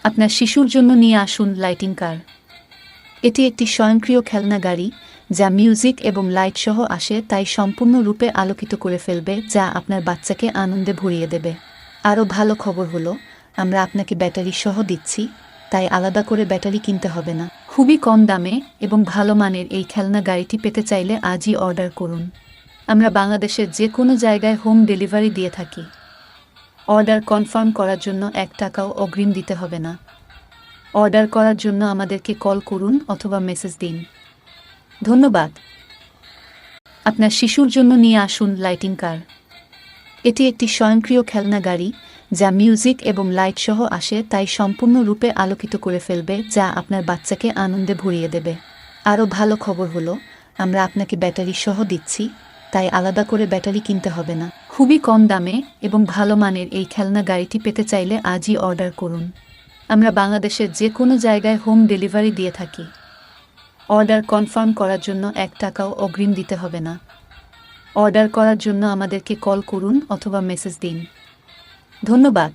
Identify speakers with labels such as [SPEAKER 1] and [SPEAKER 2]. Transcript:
[SPEAKER 1] আপনার শিশুর জন্য নিয়ে আসুন লাইটিং কার। এটি একটি স্বয়ংক্রিয় খেলনা গাড়ি যা মিউজিক এবং লাইট সহ আসে, তাই সম্পূর্ণরূপে আলোকিত করে ফেলবে, যা আপনার বাচ্চাকে আনন্দে ভরিয়ে দেবে। আরও ভালো খবর হলো, আমরা আপনাকে ব্যাটারি সহ দিচ্ছি, তাই আলাদা করে ব্যাটারি কিনতে হবে না। খুবই কম দামে এবং ভালো মানের এই খেলনা গাড়িটি পেতে চাইলে আজই অর্ডার করুন। আমরা বাংলাদেশের যে কোনো জায়গায় হোম ডেলিভারি দিয়ে থাকি। অর্ডার কনফার্ম করার জন্য 1 টাকাও অগ্রিম দিতে হবে না। অর্ডার করার জন্য আমাদেরকে কল করুন অথবা মেসেজ দিন। ধন্যবাদ। আপনার শিশুর জন্য নিয়ে আসুন লাইটিং কার। এটি একটি স্বয়ংক্রিয় খেলনা গাড়ি যা মিউজিক এবং লাইট সহ আসে, তাই সম্পূর্ণরূপে আলোকিত করে ফেলবে, যা আপনার বাচ্চাকে আনন্দে ভরিয়ে দেবে। আরও ভালো খবর হলো, আমরা আপনাকে ব্যাটারি সহ দিচ্ছি, তাই আলাদা করে ব্যাটারি কিনতে হবে না। খুবই কম দামে এবং ভালো মানের এই খেলনা গাড়িটি পেতে চাইলে আজই অর্ডার করুন। আমরা বাংলাদেশের যে কোনো জায়গায় হোম ডেলিভারি দিয়ে থাকি। অর্ডার কনফার্ম করার জন্য 1 টাকাও অগ্রিম দিতে হবে না। অর্ডার করার জন্য আমাদেরকে কল করুন অথবা মেসেজ দিন। ধন্যবাদ।